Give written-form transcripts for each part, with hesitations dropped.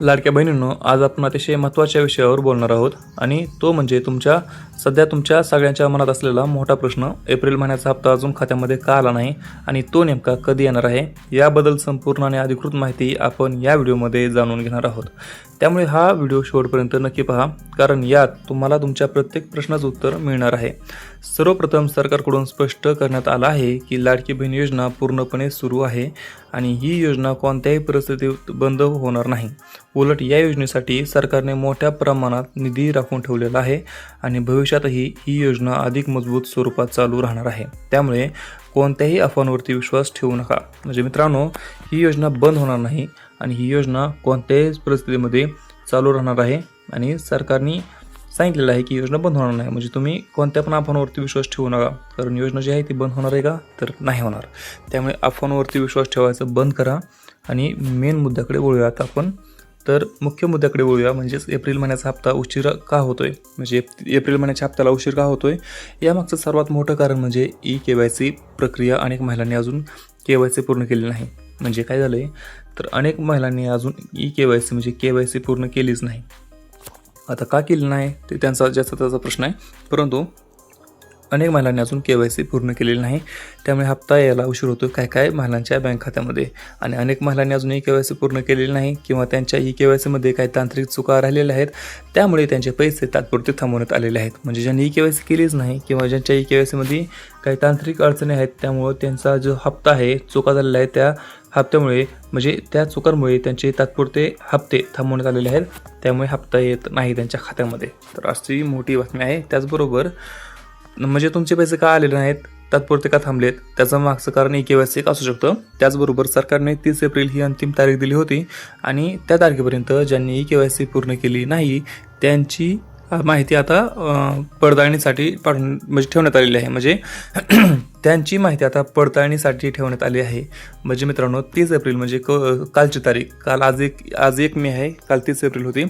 लाडक्या बहिणींनो, आज आपण अतिशय महत्त्वाच्या विषयावर बोलणार आहोत आणि तो म्हणजे सध्या तुमच्या सगळ्यांच्या मनात असलेला मोठा प्रश्न, एप्रिल महिन्याचा हप्ता अजून खात्यामध्ये का आला नाही आणि तो नेमका कधी येणार आहे, याबद्दल संपूर्ण आणि अधिकृत माहिती आपण या व्हिडिओमध्ये जाणून घेणार आहोत. त्यामुळे हा व्हिडिओ शेवटपर्यंत नक्की पहा, कारण यात तुम्हाला तुमच्या प्रत्येक प्रश्नाचं उत्तर मिळणार आहे. सर्वप्रथम सरकारकडून स्पष्ट करण्यात आलं आहे की लाडकी बहीण योजना पूर्णपणे सुरू आहे आणि ही योजना कोणत्याही परिस्थितीत बंद होणार नाही. उलट या योजनेसाठी सरकारने मोठ्या प्रमाणात निधी राखून ठेवलेला आहे आणि भविष्यातही ही योजना अधिक मजबूत स्वरूपात चालू राहणार आहे. त्यामुळे कोणत्याही अफवांवरती विश्वास ठेवू नका. म्हणजे मित्रांनो, ही योजना बंद होणार नाही आणि ही योजना कोणत्याही परिस्थितीमध्ये चालू राहणार आहे आणि सरकारने सांगितलेलं आहे की योजना बंद होणार नाही. म्हणजे तुम्ही कोणत्या पण अफवांवरती विश्वास ठेवू नका, कारण योजना जी आहे ती बंद होणार आहे का, तर नाही होणार. त्यामुळे अफवांवरती विश्वास ठेवायचं बंद करा आणि मेन मुद्द्याकडे वळूयात आपण. तर मुख्य मुद्द्याकडे वळूया, म्हणजेच एप्रिल महिन्याचा हप्ता उशीर का होतोय, म्हणजे एप्रिल महिन्याच्या हप्त्याला उशीर का होतोय, यामागचं सर्वात मोठं कारण म्हणजे KYC प्रक्रिया अनेक महिलांनी अजून KYC पूर्ण केली नाही. म्हणजे काय झालंय, तर अनेक महिलांनी अजून KYC म्हणजे KYC पूर्ण केलीच नाही. आता का केली नाही ते त्यांचा त्याचा प्रश्न आहे, परंतु अनेक महिलांनी अजून KYC पूर्ण केलेली नाही. त्यामुळे हप्ता यायला उशीर होतो काय महिलांच्या बँक खात्यामध्ये. आणि अनेक महिलांनी अजूनही KYC पूर्ण केलेली नाही किंवा त्यांच्या KYCमध्ये काही तांत्रिक चुका राहिलेल्या आहेत, त्यामुळे त्यांचे पैसे तात्पुरते थांबवण्यात आलेले आहेत. म्हणजे ज्यांनी KYC केलीच नाही किंवा ज्यांच्या KYCमध्ये काही तांत्रिक अडचणी आहेत, त्यामुळे त्यांचा जो हप्ता आहे चुका झालेला आहे, त्या हप्त्यामुळे म्हणजे त्या चुकांमुळे त्यांचे तात्पुरते हप्ते थांबवण्यात आलेले आहेत. त्यामुळे हप्ता येत नाही त्यांच्या खात्यामध्ये. तर अशी मोठी बातमी आहे. त्याचबरोबर म्हणजे तुमचे पैसे का आलेले नाहीत, तात्पुरते का थांबलेत, त्याचं मागचं कारण KYC असू शकतं. त्याचबरोबर सरकारने 30 एप्रिल ही अंतिम तारीख दिली होती आणि त्या तारखेपर्यंत ज्यांनी KYC पूर्ण केली नाही त्यांची माहिती आता पडताळणीसाठी म्हणजे ठेवण्यात आलेली आहे. म्हणजे त्यांची माहिती आता पडताळणीसाठी ठेवण्यात आली आहे. म्हणजे मित्रांनो, 30 एप्रिल म्हणजे कालची तारीख, आज 1 मे आहे, काल 30 एप्रिल होती.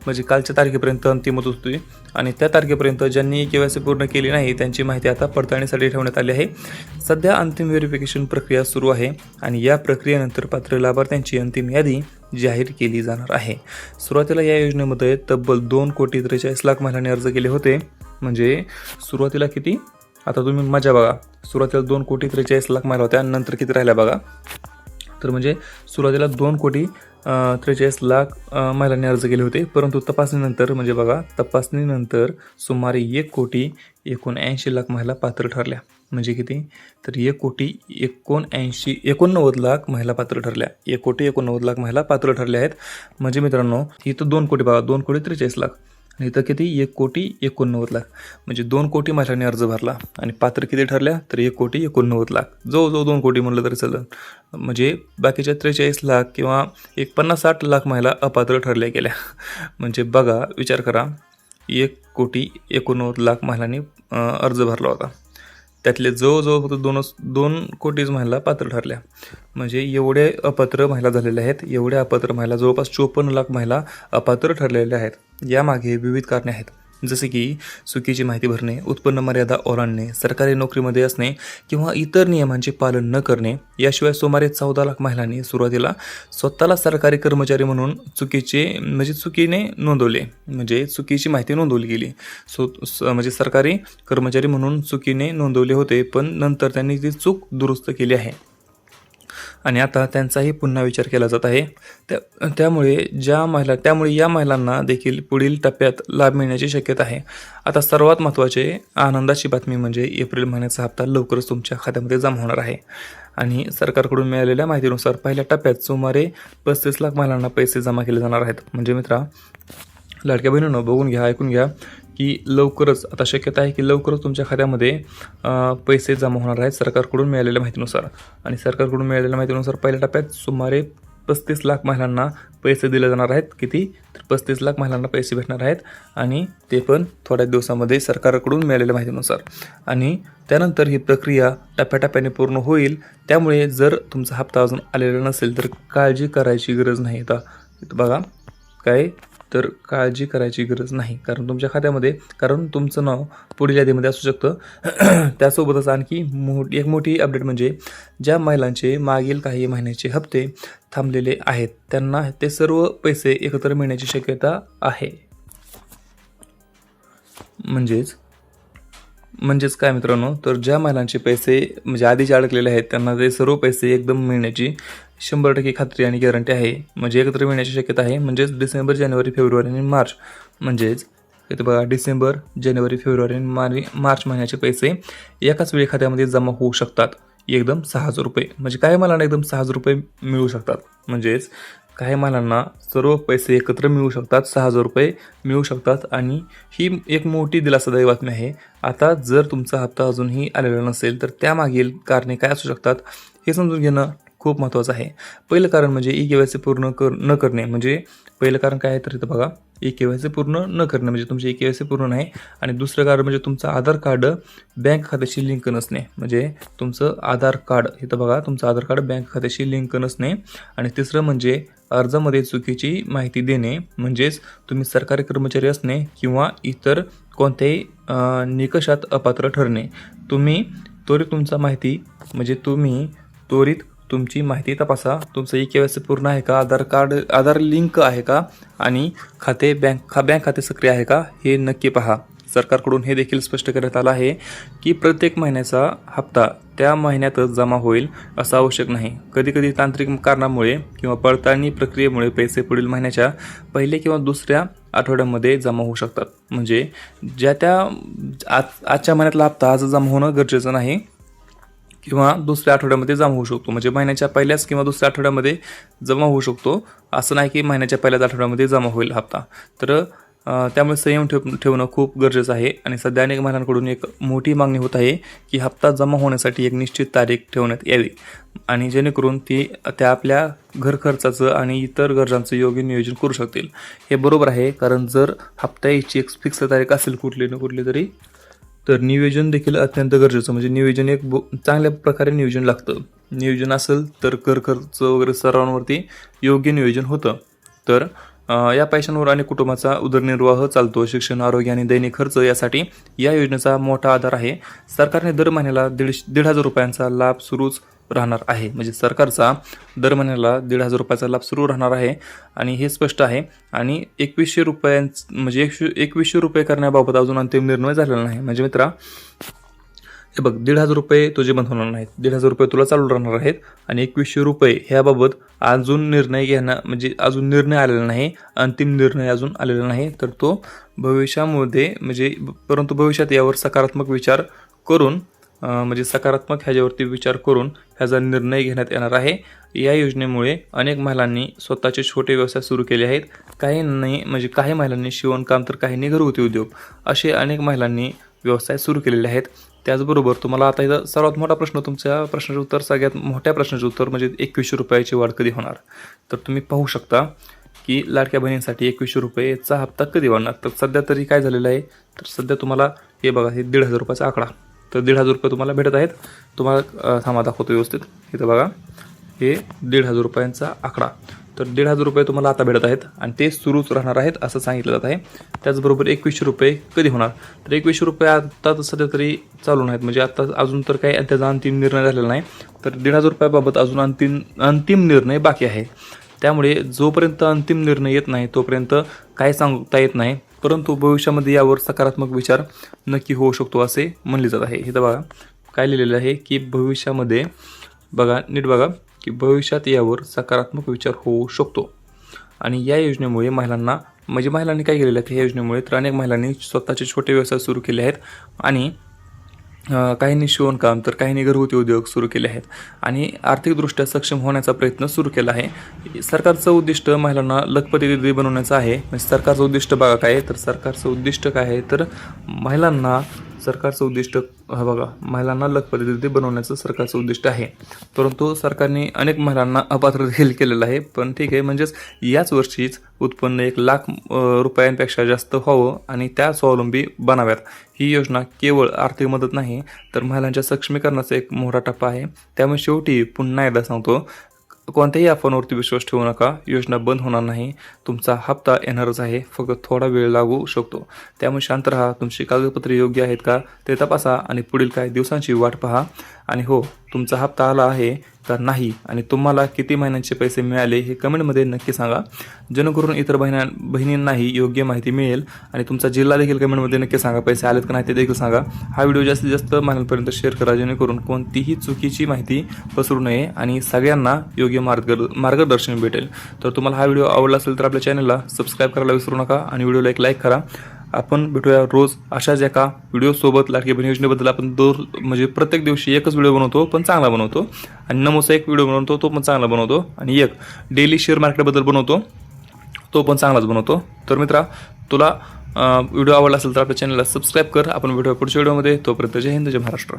म्हणजे कालच्या तारखेपर्यंत अंतिम मुदत होती आणि त्या तारखेपर्यंत ज्यांनी KYC पूर्ण केली नाही त्यांची माहिती आता पडताळणीसाठी ठेवण्यात आली आहे. सध्या अंतिम व्हेरिफिकेशन प्रक्रिया सुरू आहे आणि या प्रक्रियेनंतर पात्र लाभार्थ्यांची अंतिम यादी जाहीर केली जाणार आहे. सुरुवातीला या योजनेमध्ये तब्बल 2,43,00,000 महिलांनी अर्ज केले होते. म्हणजे सुरुवातीला किती, आता तुम्ही मजा बघा, सुरुवातीला 2,43,00,000 महिला होत्या, नंतर किती राहिल्या बघा. तर म्हणजे सुरुवातीला 2,43,00,000 महिलांनी अर्ज केले होते, परंतु तपासणीनंतर म्हणजे बघा, तपासणीनंतर सुमारे 1,79,00,000 महिला पात्र ठरल्या. म्हणजे किती, तर 1,89,00,000 महिला पात्र ठरल्या. 1,89,00,000 महिला पात्र ठरल्या आहेत. म्हणजे मित्रांनो, इथं 2 कोटी बघा, 2,43,00,000 आणि इथं किती, 1,89,00,000. म्हणजे 2 कोटी महिलांनी अर्ज भरला आणि पात्र किती ठरल्या, तर 1,89,00,000. जवळजवळ 2 कोटी म्हणलं तरी चालेल. म्हणजे बाकीच्या 43,00,000 किंवा 50-60 महिला अपात्र ठरल्या गेल्या. म्हणजे बघा, विचार करा, 1,89,00,000 महिलांनी अर्ज भरला होता, त्यातले जवळजवळ फक्त 2 कोटीच महिला पात्र ठरल्या. म्हणजे एवढे अपात्र महिला झालेल्या आहेत. एवढ्या अपात्र महिला, जवळपास 54,00,000 महिला अपात्र ठरलेल्या आहेत. यामागे विविध कारणे आहेत, जसे की चुकीची माहिती भरणे, उत्पन्न मर्यादा ओलांडणे, सरकारी नोकरीमध्ये असणे किंवा इतर नियमांचे पालन न करणे. याशिवाय सुमारे 14,00,000 महिलांनी सुरुवातीला स्वतःला सरकारी कर्मचारी म्हणून चुकीने नोंदवले. म्हणजे चुकीची माहिती नोंदवली गेली. म्हणजे सरकारी कर्मचारी म्हणून चुकीने नोंदवले होते, पण नंतर त्यांनी ती चूक दुरुस्त केली आहे आणि आता त्यांचाही पुन्हा विचार केला जात आहे. त्यामुळे या महिलांना देखील पुढील टप्प्यात लाभ मिळण्याची शक्यता आहे. आता सर्वात महत्त्वाचे आनंदाची बातमी म्हणजे एप्रिल महिन्याचा हप्ता लवकरच तुमच्या खात्यामध्ये जमा होणार आहे आणि सरकारकडून मिळालेल्या माहितीनुसार पहिल्या टप्प्यात सुमारे 35,00,000 महिलांना पैसे जमा केले जाणार आहेत. म्हणजे लाडक्या बहिणींनो, बघून घ्या, ऐकून घ्या की लवकरच, आता शक्यता आहे की लवकरच तुमच्या खात्यामध्ये पैसे जमा होणार आहेत सरकारकडून मिळालेल्या माहितीनुसार. आणि सरकारकडून मिळालेल्या माहितीनुसार पहिल्या टप्प्यात सुमारे 35,00,000 महिलांना पैसे दिले जाणार आहेत. किती, तर 35,00,000 महिलांना पैसे भेटणार आहेत आणि ते पण थोड्या दिवसामध्ये सरकारकडून मिळालेल्या माहितीनुसार. आणि त्यानंतर ही प्रक्रिया टप्प्याटप्प्याने पूर्ण होईल. त्यामुळे जर तुमचा हप्ता अजून आलेला नसेल तर काळजी करायची गरज नाही. आता बघा, काय तर काळजी करायची गरज नाही, कारण तुमच्या खात्यामध्ये तुमचं नाव पुढील यादीमध्ये असू शकतं. त्यासोबतच आणखी एक मोठी अपडेट म्हणजे ज्या महिलांचे मागील काही महिन्याचे हप्ते थांबलेले आहेत त्यांना ते सर्व पैसे एकत्र मिळण्याची शक्यता आहे. म्हणजेच काय मित्रांनो, तर ज्या महिलांचे पैसे म्हणजे आधीचे अडकलेले आहेत त्यांना ते सर्व पैसे एकदम मिळण्याची 100% खात्री आणि गॅरंटी आहे. म्हणजे एकत्र मिळण्याची शक्यता आहे. म्हणजेच डिसेंबर, जानेवारी, फेब्रुवारी आणि मार्च, म्हणजेच इथे बघा डिसेंबर, जानेवारी, फेब्रुवारी आणि मार्च महिन्याचे पैसे एकाच वेळी खात्यामध्ये जमा होऊ शकतात. एकदम 6,000 रुपये. म्हणजे काही महिलांना एकदम 6,000 रुपये मिळू शकतात. म्हणजेच काही महिलांना सर्व पैसे एकत्र मिळू शकतात, 6,000 रुपये मिळू शकतात. आणि ही एक मोठी दिलासादायक बातमी आहे. आता जर तुमचा हप्ता अजूनही आलेला नसेल तर त्यामागील कारणे काय असू शकतात हे समजून घेणं खूप महत्त्वाचं आहे. पहिलं कारण म्हणजे EKYC पूर्ण न करणे. म्हणजे पहिलं कारण काय आहे तर इथं बघा EKYC पूर्ण न करणे, म्हणजे तुमचे EKYC पूर्ण नाही. आणि दुसरं कारण म्हणजे तुमचं आधार कार्ड बँक खात्याशी लिंक नसणे. म्हणजे तुमचं आधार कार्ड इथं बघा तुमचं आधार कार्ड बँक खात्याशी लिंक नसणे. आणि तिसरं म्हणजे अर्जामध्ये चुकीची माहिती देणे. म्हणजेच तुम्ही सरकारी कर्मचारी असणे किंवा इतर कोणत्याही निकषात अपात्र ठरणे. तुम्ही त्वरित तुमची माहिती तपासा. तुमचं EKYC पूर्ण आहे का, आधार लिंक आहे का आणि बँक खाते सक्रिय आहे का हे नक्की पहा. सरकारकडून हे देखील स्पष्ट करण्यात आलं आहे की प्रत्येक महिन्याचा हप्ता त्या महिन्यातच जमा होईल असं आवश्यक नाही. कधीकधी तांत्रिक कारणामुळे किंवा पडताळणी प्रक्रियेमुळे पैसे पुढील महिन्याच्या पहिल्या किंवा दुसऱ्या आठवड्यामध्ये जमा होऊ शकतात. म्हणजे आजच्या महिन्यातला हप्ता आज जमा होणं गरजेचं नाही किंवा दुसऱ्या आठवड्यामध्ये जमा होऊ शकतो. म्हणजे महिन्याच्या पहिल्याच किंवा दुसऱ्या आठवड्यामध्ये जमा होऊ शकतो. असं नाही की महिन्याच्या पहिल्याच आठवड्यामध्ये जमा होईल हप्ता. तर त्यामुळे संयम ठेवणं खूप गरजेचं आहे. आणि सध्या अनेक महिलांकडून एक मोठी मागणी होत आहे की हप्ता जमा होण्यासाठी एक निश्चित तारीख ठेवण्यात यावी आणि जेणेकरून त्या आपल्या घर खर्चाचं आणि इतर गरजांचं योग्य नियोजन करू शकतील. हे बरोबर आहे, कारण जर हप्ता यायची एक फिक्स तारीख असेल कुठली ना कुठली तरी, तर नियोजन देखील अत्यंत गरजेचं. म्हणजे नियोजन एक चांगल्या प्रकारे नियोजन लागतं. नियोजन असेल तर कर खर्च वगैरे सर्वांवरती योग्य नियोजन होतं. तर या पैशांवर आणि कुटुंबाचा उदरनिर्वाह चालतो. शिक्षण, आरोग्य आणि दैनिक खर्च यासाठी या योजनेचा मोठा आधार आहे. सरकारने दर महिन्याला 1,500 रुपयांचा लाभ सुरूच राहणार आहे. म्हणजे सरकारचा दर महिन्याला 1,500 रुपयाचा लाभ सुरू राहणार आहे आणि हे स्पष्ट आहे. आणि 2100 रुपये करण्याबाबत अजून अंतिम निर्णय झालेला नाही. म्हणजे मित्रा हे बघ 1,500 रुपये तुझे बंद होणार नाहीत, 1,500 रुपये तुला चालू राहणार आहेत. आणि 2100 रुपये ह्याबाबत अजून निर्णय आलेला नाही, अंतिम निर्णय अजून आलेला नाही. तर तो परंतु भविष्यात यावर सकारात्मक विचार करून ह्याचा निर्णय घेण्यात येणार आहे. या योजनेमुळे अनेक महिलांनी स्वतःचे छोटे व्यवसाय सुरू केले आहेत. काही महिलांनी शिवणकाम तर काहींनी घरगुती उद्योग असे अनेक महिलांनी व्यवसाय सुरू केलेले आहेत. त्याचबरोबर तुम्हाला आता इथं सर्वात मोठा प्रश्न, तुमच्या प्रश्नाचं उत्तर, सगळ्यात मोठ्या प्रश्नाचं उत्तर म्हणजे 2100 रुपयाची वाढ कधी होणार. तर तुम्ही पाहू शकता की लाडक्या बहिणींसाठी 2100 रुपयेचा हप्ता कधी वाढणार. तर सध्या तरी काय झालेलं आहे, तर सध्या तुम्हाला हे बघा, हे 1,500 रुपयाचा आकडा, तर 1,500 रुपये तुम्हाला भेटत आहेत. तुम्हाला थांबा दाखवतो व्यवस्थित. इथं बघा हे 1,500 रुपयांचा आकडा, तर 1,500 रुपये तुम्हाला आता भेटत आहेत आणि ते सुरूच राहणार आहेत असं सांगितलं जात आहे. त्याचबरोबर 2100 रुपये कधी होणार, तर 2100 रुपये आता तर सध्या तरी चालू नाहीत. म्हणजे आता अजून तर काही त्याचा अंतिम निर्णय झालेला नाही. तर 1,500 रुपयाबाबत अजून अंतिम निर्णय बाकी आहे. त्यामुळे जोपर्यंत अंतिम निर्णय येत नाही तोपर्यंत काय सांगता येत नाही. परंतु भविष्यामध्ये यावर सकारात्मक विचार नक्की होऊ शकतो असे म्हणले जात आहे. इथं बघा काय लिहिलेलं आहे की भविष्यामध्ये नीट बघा की भविष्यात यावर सकारात्मक विचार होऊ शकतो. आणि या योजनेमुळे महिलांनी काय केलेलं आहे की या योजनेमुळे तर अनेक महिलांनी स्वतःचे छोटे व्यवसाय सुरू केले आहेत. आणि काहींनी शिवणकाम तर काहींनी घरगुती उद्योग सुरू केले आहेत आणि आर्थिकदृष्ट्या सक्षम होण्याचा प्रयत्न सुरू केला आहे. सरकारचं उद्दिष्ट महिलांना लखपती दीदी बनवण्याचं आहे. म्हणजे सरकारचं उद्दिष्ट बघा काय आहे, तर सरकारचं उद्दिष्ट काय आहे, तर महिलांना लखपती दीदी बनवण्याचं सरकारचं उद्दिष्ट आहे. परंतु सरकारने अनेक महिलांना अपात्र देखील केलेलं आहे. पण ठीक आहे, म्हणजेच याच वर्षीच उत्पन्न 1,00,000 रुपयांपेक्षा जास्त व्हावं आणि त्या स्वावलंबी बनाव्यात. ही योजना केवळ आर्थिक मदत नाही तर महिलांच्या सक्षमीकरणाचा एक मोठा टप्पा आहे. त्यामुळे शेवटी पुन्हा एकदा सांगतो, कोणत्याही अफवांवरती विश्वास ठेवू नका. योजना बंद होणार नाही. तुमचा हप्ता येणारच आहे. फक्त थोडा वेळ लागू शकतो. त्यामुळे शांत राहा. तुमची कागदपत्रे योग्य आहेत का ते तपासा आणि पुढील काही दिवसांची वाट पहा. आणि हो, तुमचा हप्ता आला आहे का नाही आणि तुम्हाला किती महिन्यांचे पैसे मिळाले हे कमेंटमध्ये नक्की सांगा, जेणेकरून इतर बहिणींनाही योग्य माहिती मिळेल. आणि तुमचा जिल्हा देखील कमेंटमध्ये नक्की सांगा. पैसे आलेत का नाही ते देखील सांगा. हा व्हिडिओ जास्तीत जास्त महिलांपर्यंत शेअर करा, जेणेकरून कोणतीही चुकीची माहिती पसरू नये आणि सगळ्यांना योग्य मार्गदर्शन भेटेल. तर तुम्हाला हा व्हिडिओ आवडला असेल तर आपल्या चॅनलला सबस्क्राईब करायला विसरू नका आणि व्हिडिओला एक लाईक करा. आपण भेटूया रोज अशाच एका व्हिडिओसोबत. लाडकी बहीण योजनेबद्दल आपण म्हणजे प्रत्येक दिवशी एकच व्हिडिओ बनवतो, पण चांगला बनवतो. आणि नमोसा एक व्हिडिओ बनवतो, तो पण चांगला बनवतो. आणि एक डेली शेअर मार्केटबद्दल बनवतो, तो पण चांगलाच बनवतो. तर मित्रा, तुला व्हिडिओ आवडला असेल तर आपल्या चॅनलला सबस्क्राईब कर. आपण भेटूया पुढच्या व्हिडिओमध्ये. तोपर्यंत जय हिंद, जय महाराष्ट्र.